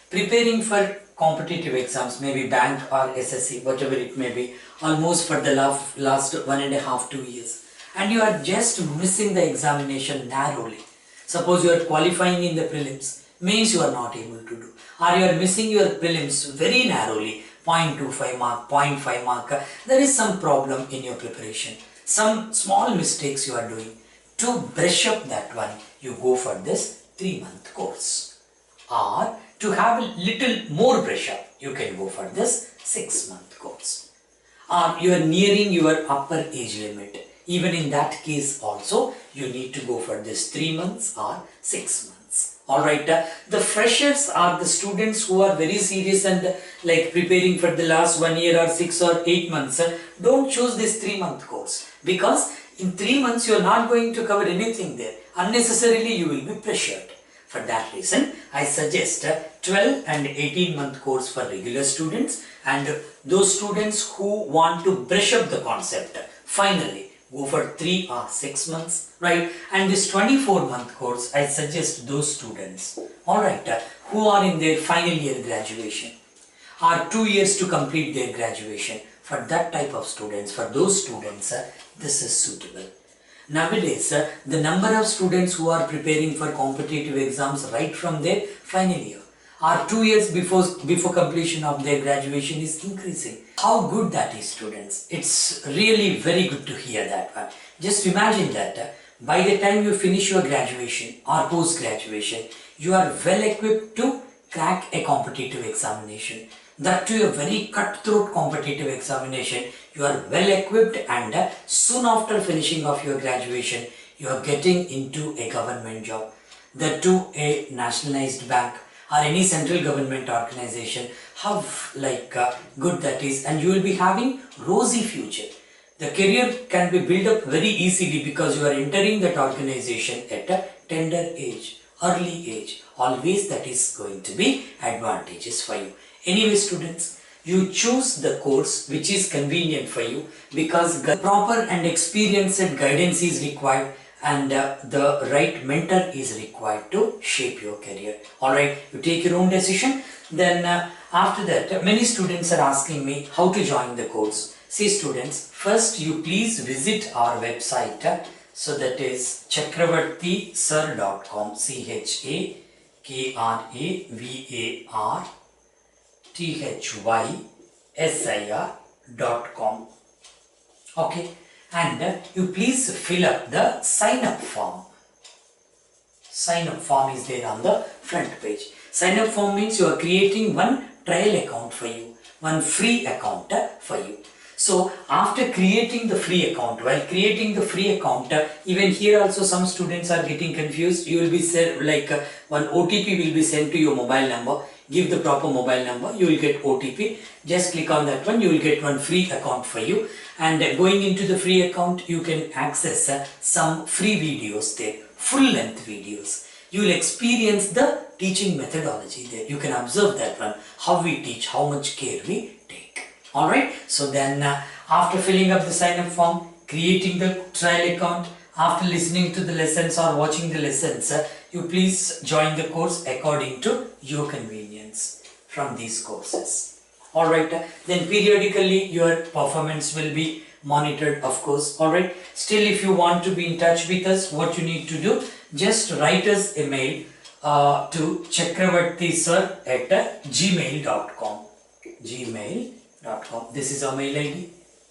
preparing for competitive exams, maybe bank or SSC, whatever it may be, almost for the last 1.5 to 2 years, and you are just missing the examination narrowly. Suppose you are qualifying in the prelims, Mains you are not able to do, or you are missing your prelims very narrowly, 0.25 mark, 0.5 mark, there is some problem in your preparation. Some small mistakes you are doing. To brush up that one, you go for this 3-month course. Or to have a little more brush up, you can go for this 6-month course. Or you are nearing your upper age limit. Even in that case also, you need to go for this 3 months or 6 months. Alright, the freshers are the students who are very serious and like preparing for the last 1 year or 6 or 8 months. Don't choose this 3-month course, because in 3 months you are not going to cover anything there. Unnecessarily you will be pressured. For that reason, I suggest a 12 and 18-month course for regular students, and those students who want to brush up the concept, finally go for 3 or 6 months, right? And this 24-month course, I suggest those students, alright, who are in their final year graduation, or 2 years to complete their graduation. For that type of students, for those students, this is suitable. Nowadays, the number of students who are preparing for competitive exams right from their final year or 2 years before completion of their graduation is increasing. How good that is, students. It's really very good to hear that one. Just imagine that by the time you finish your graduation or post-graduation, you are well equipped to crack a competitive examination. That too a very cutthroat competitive examination. You are well equipped, and soon after finishing of your graduation, you are getting into a government job. That too a nationalized bank or any central government organization. How good that is, and you will be having rosy future. The career can be built up very easily because you are entering that organization at a tender age, early age. Always that is going to be advantageous for you. Anyway, students, you choose the course which is convenient for you, because proper and experienced guidance is required, and the right mentor is required to shape your career. Alright, you take your own decision. Then after that, many students are asking me how to join the course. See, students, first you please visit our website. So that is chakravarthysir.com, chakravarthysir.com. Okay, and you please fill up the sign up form. Sign up form is there on the front page. Sign up form means you are creating one trial account for you, one free account for you. So after creating the free account, even here also some students are getting confused. You will be sent one OTP will be sent to your mobile number. Give the proper mobile number, you will get OTP. Just click on that one, you will get one free account for you. And going into the free account, you can access some free videos there, full length videos. You will experience the teaching methodology there. You can observe that one, how we teach, how much care we take. Alright, so then after filling up the sign up form, creating the trial account, after listening to the lessons or watching the lessons, you please join the course according to your convenience from these courses. Alright, then periodically your performance will be monitored, of course. Alright, still if you want to be in touch with us, what you need to do, just write us a mail to chakravarthysir@gmail.com. This is our mail ID,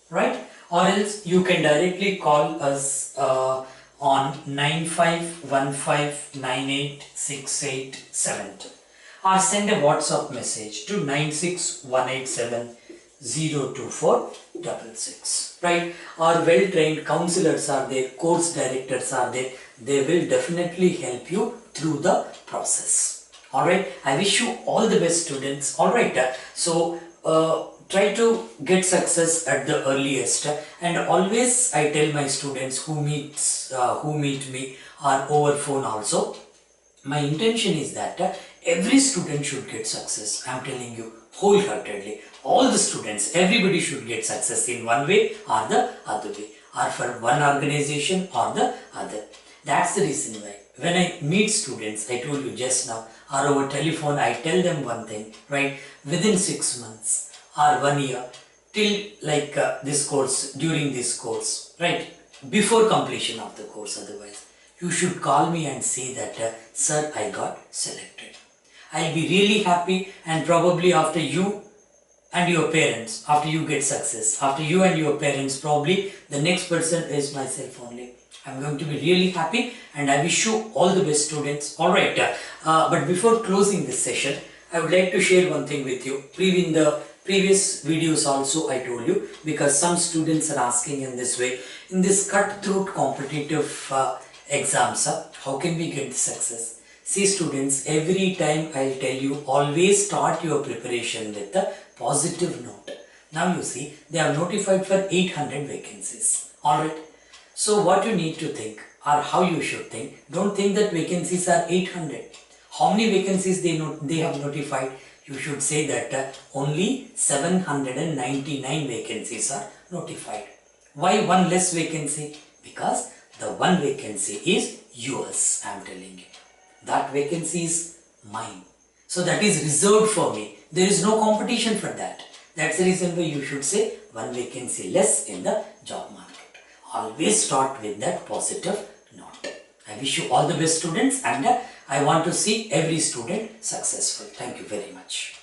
right? Or else you can directly call us on 9515986872, or send a WhatsApp message to 96187024666, right? Our well-trained counselors are there, course directors are there. They will definitely help you through the process. Alright, I wish you all the best, students. Alright, so try to get success at the earliest, and always I tell my students who meet me or over phone also, my intention is that every student should get success. I am telling you wholeheartedly, all the students, everybody should get success in one way or the other way, or for one organization or the other. That's the reason why when I meet students, I told you just now, or over telephone, I tell them one thing, right? Within 6 months or 1 year, till this course, during this course, right? Before completion of the course, otherwise, you should call me and say that, sir, I got selected. I'll be really happy, and probably after you and your parents, after you get success, after you and your parents, probably the next person is myself only. I'm going to be really happy, and I wish you all the best, students. Alright, but before closing this session, I would like to share one thing with you. In the previous videos also I told you, because some students are asking in this way, in this cutthroat competitive exams, how can we get success? See students, every time I'll tell you, always start your preparation with a positive note. Now you see, they are notified for 800 vacancies. Alright. So what you need to think, or how you should think, don't think that vacancies are 800. How many vacancies they have notified? You should say that only 799 vacancies are notified. Why one less vacancy? Because the one vacancy is yours, I am telling you. That vacancy is mine. So that is reserved for me. There is no competition for that. That's the reason why you should say one vacancy less in the job market. Always start with that positive note. I wish you all the best, students, and I want to see every student successful. Thank you very much.